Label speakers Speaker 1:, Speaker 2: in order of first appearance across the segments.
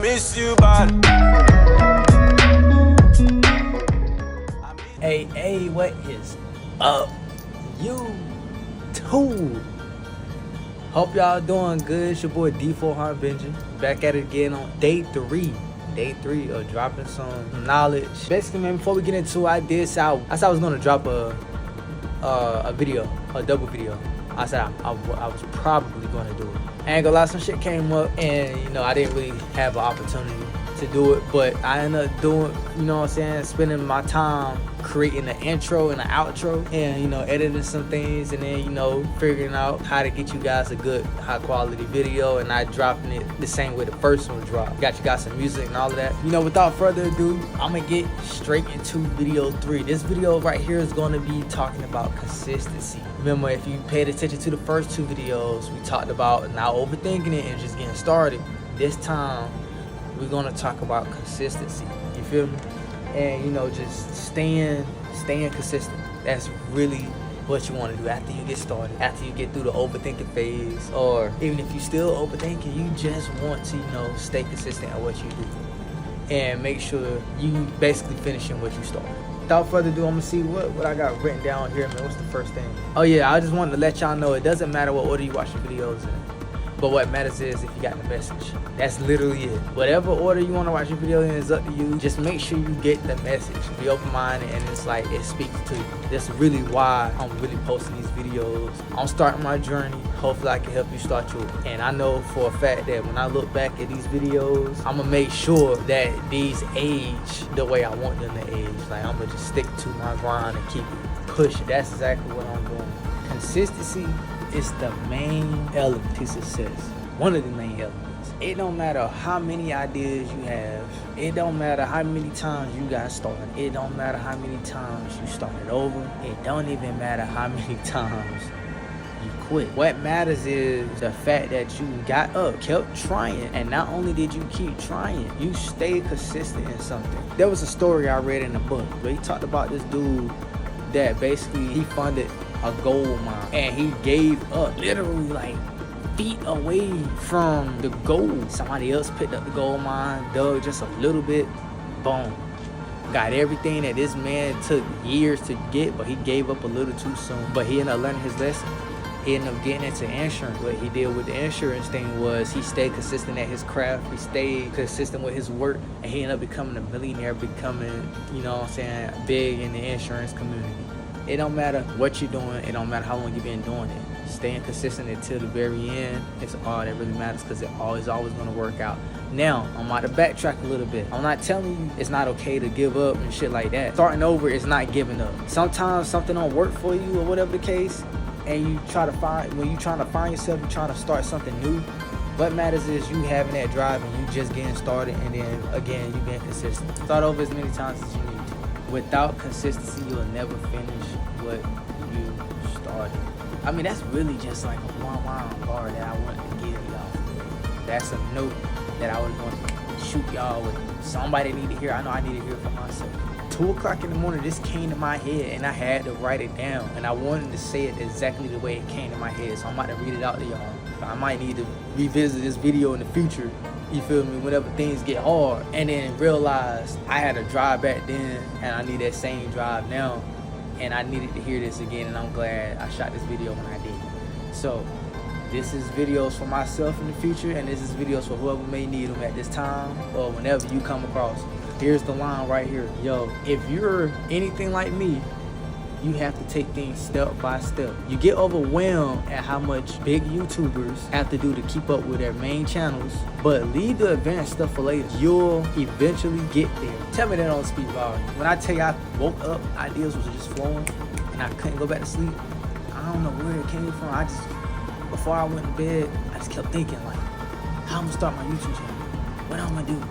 Speaker 1: Miss you, bad.
Speaker 2: Hey, what is up, YouTube? Hope y'all doing good. It's your boy D400 Benji, back at it again on day three of dropping some knowledge. Basically, man, before we get into it, I said I was gonna drop a video, a double video. I said I was probably gonna do it. I ain't gonna lie, some shit came up, and I didn't really have an opportunity to do it, but I ended up doing, spending my time creating the intro and the outro, and editing some things, and then figuring out how to get you guys a good high quality video, and not dropping it the same way the first one dropped. Got you guys some music and all of that. Without further ado, I'm gonna get straight into video 3. This video right here is gonna be talking about consistency. Remember, if you paid attention to the first 2 videos, we talked about not overthinking it and just getting started. This time we're gonna talk about consistency. You feel me? And just staying consistent. That's really what you want to do after you get started, after you get through the overthinking phase, or even if you still overthinking, you just want to stay consistent at what you do and make sure you basically finishing what you started. Without further ado, I'm gonna see what I got written down here, man. What's the first thing? Oh yeah, I just wanted to let y'all know it doesn't matter what order you watch your videos in, but what matters is if you got the message. That's literally it. Whatever order you want to watch your video in is up to you. Just make sure you get the message. Be open-minded, and it's like it speaks to you. That's really why I'm really posting these videos. I'm starting my journey. Hopefully I can help you start yours. And I know for a fact that when I look back at these videos, I'm gonna make sure that these age the way I want them to age. Like, I'm gonna just stick to my grind and keep it pushing. That's exactly what I'm doing. Consistency is the main element to success. One of the main elements. It don't matter how many ideas you have. It don't matter how many times you got started. It don't matter how many times you started over. It don't even matter how many times you quit. What matters is the fact that you got up, kept trying, and not only did you keep trying, you stayed consistent in something. There was a story I read in a book where he talked about this dude that basically he funded a gold mine, and he gave up literally like feet away from the gold. Somebody else picked up the gold mine, dug just a little bit, boom, got everything that this man took years to get, but he gave up a little too soon. But he ended up learning his lesson. He ended up getting into insurance. What he did with the insurance thing was he stayed consistent at his craft. He stayed consistent with his work, and he ended up becoming a millionaire, becoming, big in the insurance community. It don't matter what you're doing. It don't matter how long you've been doing it. Staying consistent until the very end is all that really matters, because it always going to work out. Now, I'm about to backtrack a little bit. I'm not telling you it's not okay to give up and shit like that. Starting over is not giving up. Sometimes something don't work for you or whatever the case, and you try to find, when you're trying to find yourself, you're trying to start something new. What matters is you having that drive and you just getting started, and then again, you being consistent. Start over as many times as you need to. Without consistency, you'll never finish what you started. I mean, that's really just like a one-line bar that I wanted to give y'all. That's a note that I was going to shoot y'all with. Somebody need to hear. I know I need to hear it for myself. 2 o'clock in the morning, this came to my head, and I had to write it down. And I wanted to say it exactly the way it came to my head. So I'm about to read it out to y'all. I might need to revisit this video in the future. You feel me? Whenever things get hard, and then realize I had a drive back then, and I need that same drive now. And I needed to hear this again, and I'm glad I shot this video when I did. So this is videos for myself in the future, and this is videos for whoever may need them at this time or whenever you come across. Here's the line right here. Yo, if you're anything like me, you have to take things step by step. You get overwhelmed at how much big YouTubers have to do to keep up with their main channels, but leave the advanced stuff for later. You'll eventually get there. Tell me that on speed volume. When I tell you I woke up, ideas was just flowing, and I couldn't go back to sleep. I don't know where it came from. Before I went to bed, I just kept thinking, like, how I'm gonna start my YouTube channel? What I'm gonna do?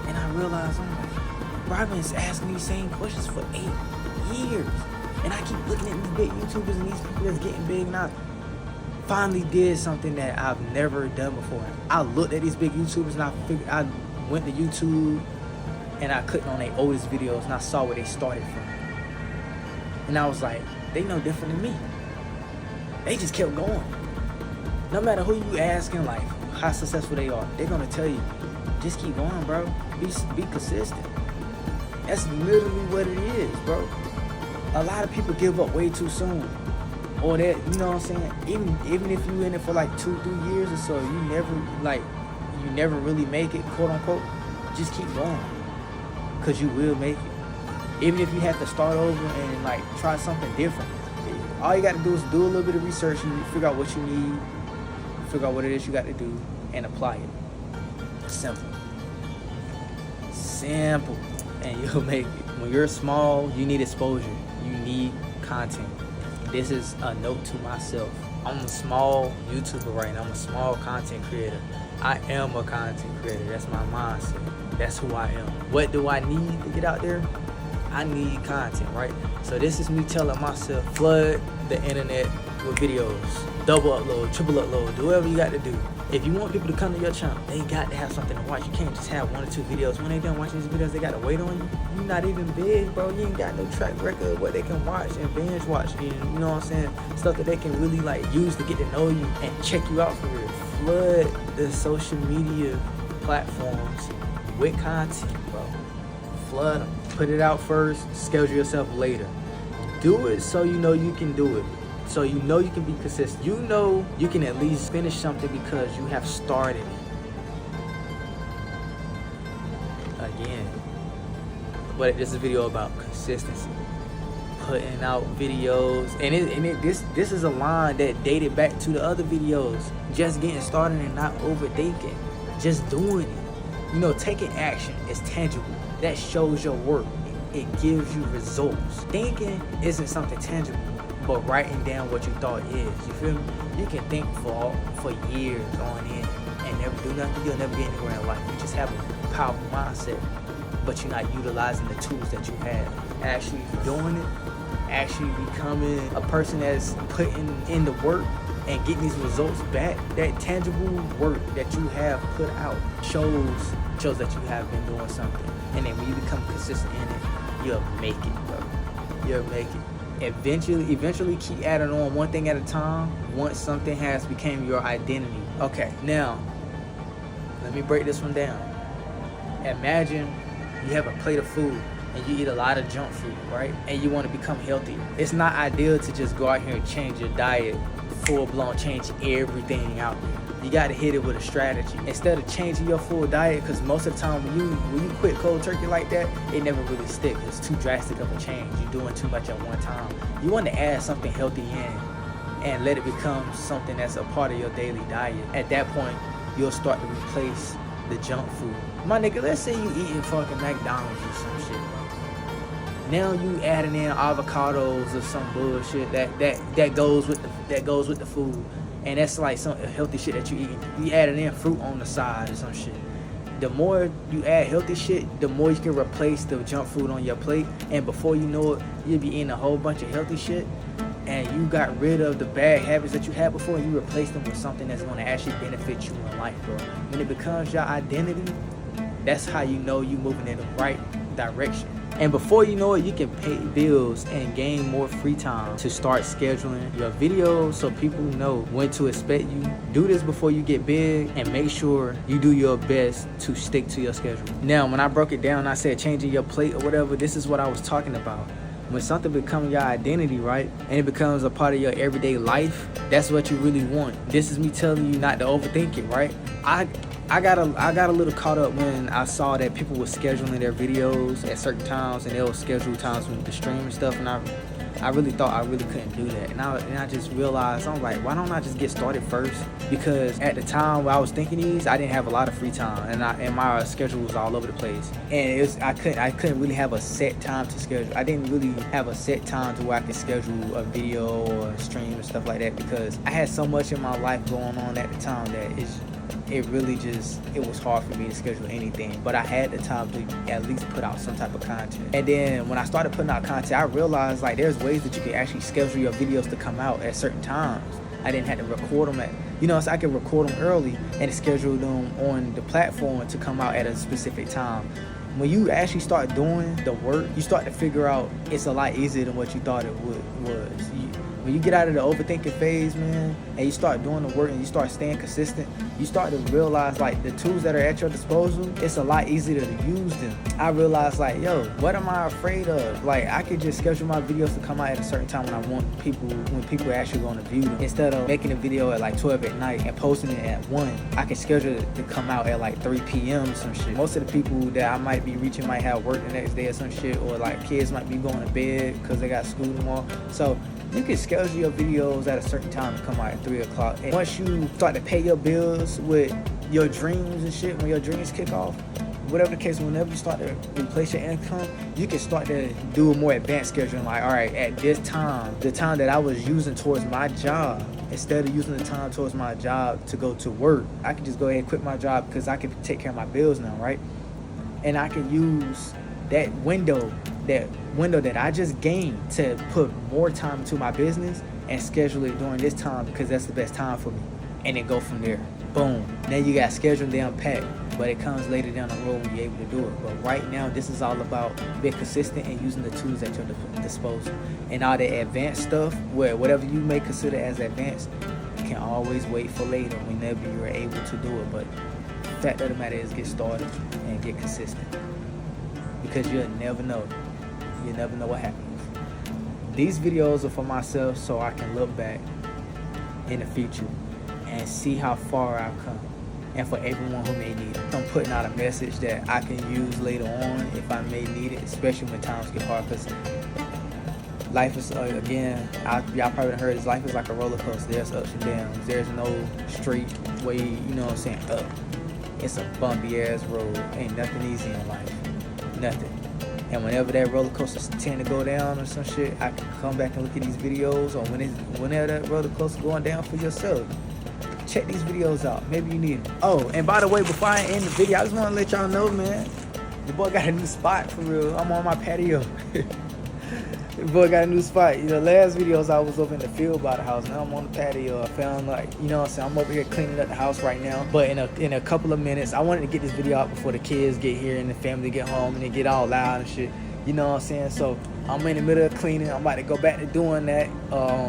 Speaker 2: And I realized, I'm like, bro, I've been asking these same questions for 8 years, and I keep looking at these big YouTubers and these people that's getting big, and I finally did something that I've never done before. I looked at these big YouTubers, and I went to YouTube, and I clicked on their oldest videos, and I saw where they started from, and I was like, they no different than me. They just kept going. No matter who you asking, like, how successful they are, they're gonna tell you, just keep going, bro. Be consistent. That's literally what it is, bro. A lot of people give up way too soon. Or that, you know what I'm saying? Even if you in it for like 2-3 years or so, you never really make it, quote unquote, just keep going. Cause you will make it. Even if you have to start over and like try something different. All you gotta do is do a little bit of research and figure out what you need, figure out what it is you got to do, and apply it. Simple. And you'll make it. When you're small, you need exposure. You need content. This is a note to myself. I'm a small YouTuber right now. I'm a small content creator. I am a content creator. That's my mindset. That's who I am. What do I need to get out there? I need content, right? So this is me telling myself, flood the internet with videos. Double upload, triple upload, do whatever you got to do. If you want people to come to your channel, they got to have something to watch. You can't just have 1 or 2 videos. When they done watching these videos, they got to wait on you. You're not even big, bro. You ain't got no track record of what they can watch and binge watch. And, you know what I'm saying? Stuff that they can really like use to get to know you and check you out for real. Flood the social media platforms with content, bro. Flood them. Put it out first, schedule yourself later. Do it so you know you can do it. So you know you can be consistent. You know you can at least finish something because you have started it. Again. But this is a video about consistency. Putting out videos. And this is a line that dated back to the other videos. Just getting started and not overthinking. Just doing it. You know, taking action is tangible. That shows your work. It gives you results. Thinking isn't something tangible, but writing down what you thought is. You feel me? You can think for years on end and never do nothing. You'll never get anywhere in life. You just have a powerful mindset, but you're not utilizing the tools that you have. Actually doing it, actually becoming a person that's putting in the work and getting these results back. That tangible work that you have put out shows that you have been doing something. And then when you become consistent in it, you'll make it, bro. You'll make it. Eventually keep adding on one thing at a time once something has become your identity. Okay, now let me break this one down. Imagine you have a plate of food and you eat a lot of junk food, right? And you want to become healthier. It's not ideal to just go out here and change your diet, full blown change everything out there. You got to hit it with a strategy. Instead of changing your full diet, because most of the time when you quit cold turkey like that, it never really sticks. It's too drastic of a change. You're doing too much at one time. You want to add something healthy in and let it become something that's a part of your daily diet. At that point, you'll start to replace the junk food. My nigga, let's say you eating fucking McDonald's or some shit, bro. Now you adding in avocados or some bullshit that goes with the food. And that's like some healthy shit that you eat. You adding in fruit on the side or some shit. The more you add healthy shit, the more you can replace the junk food on your plate. And before you know it, you'll be eating a whole bunch of healthy shit. And you got rid of the bad habits that you had before, and you replace them with something that's going to actually benefit you in life, bro. When it becomes your identity, that's how you know you're moving in the right direction. And before you know it, you can pay bills and gain more free time to start scheduling your videos so people know when to expect you. Do this before you get big and make sure you do your best to stick to your schedule. Now, when I broke it down, I said changing your plate or whatever, this is what I was talking about. When something becomes your identity, right, and it becomes a part of your everyday life, that's what you really want. This is me telling you not to overthink it, right? I got a little caught up when I saw that people were scheduling their videos at certain times, and they'll schedule times with the stream and stuff, and I really thought I really couldn't do that. And I just realized, I'm like, why don't I just get started first? Because at the time when I was thinking these, I didn't have a lot of free time, and my schedule was all over the place. And I couldn't really have a set time to schedule. I didn't really have a set time to where I could schedule a video or a stream and stuff like that, because I had so much in my life going on at the time that it was hard for me to schedule anything. But I had the time to at least put out some type of content. And then when I started putting out content, I realized like there's ways that you can actually schedule your videos to come out at certain times. I didn't have to record them so I could record them early and schedule them on the platform to come out at a specific time. When you actually start doing the work, you start to figure out it's a lot easier than what you thought it was. When you get out of the overthinking phase, man, and you start doing the work and you start staying consistent, you start to realize like the tools that are at your disposal, it's a lot easier to use them. I realized like, yo, what am I afraid of? Like, I could just schedule my videos to come out at a certain time when I want people, when people are actually going to view them. Instead of making a video at like 12 at night and posting it at 1, I can schedule it to come out at like 3 p.m. or some shit. Most of the people that I might be reaching might have work the next day or some shit, or like kids might be going to bed because they got school tomorrow. So you can schedule your videos at a certain time to come out at 3 o'clock. And once you start to pay your bills with your dreams and shit, when your dreams kick off, whatever the case, whenever you start to replace your income, you can start to do a more advanced scheduling. Like, all right, at this time, the time that I was using towards my job, instead of using the time towards my job to go to work, I can just go ahead and quit my job because I can take care of my bills now, right? And I can use that window that I just gained to put more time into my business and schedule it during this time because that's the best time for me, and then go from there. Boom. Now you got scheduled and unpacked, but it comes later down the road when you're able to do it. But right now, this is all about being consistent and using the tools at your disposal. And all the advanced stuff, where whatever you may consider as advanced, you can always wait for later whenever you're able to do it. But the fact of the matter is, get started and get consistent, because you'll never know. You never know what happens. These videos are for myself so I can look back in the future and see how far I've come, and for everyone who may need it. I'm putting out a message that I can use later on if I may need it, especially when times get hard, because life is, again, y'all probably heard this, life is like a roller coaster. There's ups and downs. There's no straight way, you know what I'm saying, up. It's a bumpy ass road. Ain't nothing easy in life. Nothing. And whenever that roller coaster tend to go down or some shit, I can come back and look at these videos, or whenever that roller coaster going down for yourself, check these videos out. Maybe you need them. Oh, and by the way, before I end the video, I just want to let y'all know, man, the boy got a new spot for real. I'm on my patio. The boy got a new spot. You know, last videos I was over in the field by the house. Now I'm on the patio. I found, like, you know what I'm saying, I'm over here cleaning up the house right now. But in a couple of minutes, I wanted to get this video out before the kids get here and the family get home and they get all loud and shit. You know what I'm saying? So I'm in the middle of cleaning. I'm about to go back to doing that.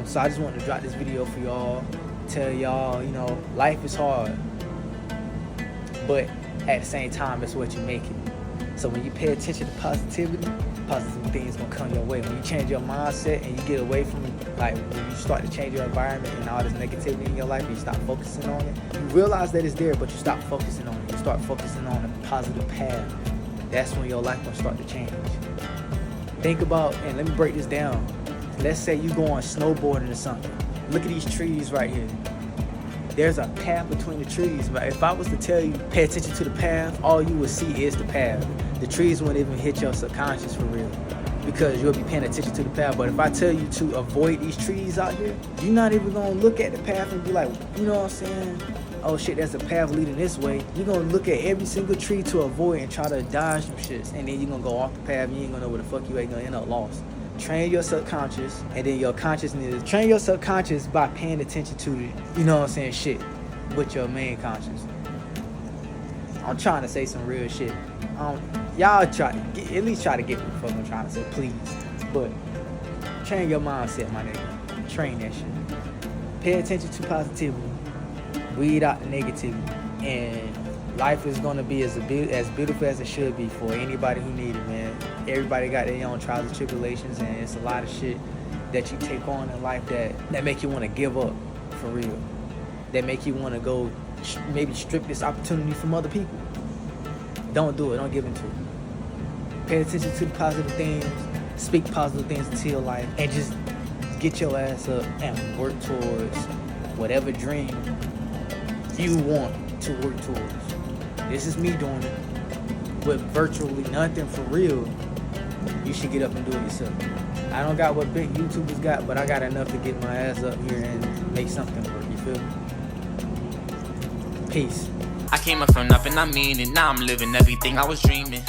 Speaker 2: So I just wanted to drop this video for y'all. Tell y'all, you know, life is hard, but at the same time, it's what you make it. So when you pay attention to positivity, positive things gonna come your way. When you change your mindset and you get away from, like, when you start to change your environment and all this negativity in your life, and you stop focusing on it, you realize that it's there, but you stop focusing on it. You start focusing on a positive path. That's when your life gonna start to change. Think about, and let me break this down. Let's say you go on snowboarding or something. Look at these trees right here. There's a path between the trees, but if I was to tell you, pay attention to the path, all you would see is the path. The trees wouldn't even hit your subconscious for real, because you'll be paying attention to the path. But if I tell you to avoid these trees out here, you're not even gonna look at the path and be like, you know what I'm saying? Oh shit, there's a path leading this way. You're gonna look at every single tree to avoid and try to dodge them shits, and then you're gonna go off the path and you ain't gonna know where the fuck you ain't gonna end up lost. Train your subconscious, and then your consciousness. Train your subconscious by paying attention to the, you know what I'm saying, shit with your main conscious. I'm trying to say some real shit. Y'all try to at least try to get what the fuck I'm trying to say, please. But train your mindset, my nigga. Train that shit. Pay attention to positivity. Weed out the negativity, and life is gonna be as beautiful as it should be for anybody who need it, man. Everybody got their own trials and tribulations, and it's a lot of shit that you take on in life that make you want to give up, for real. That make you want to go maybe strip this opportunity from other people. Don't do it. Don't give into it. Pay attention to the positive things. Speak positive things into your life, and just get your ass up and work towards whatever dream you want to work towards. This is me doing it with virtually nothing for real. You should get up and do it yourself. I don't got what big YouTubers got, but I got enough to get my ass up here and make something work. You feel me? Peace.
Speaker 1: I came up from nothing, I mean it. Now I'm living everything I was dreaming.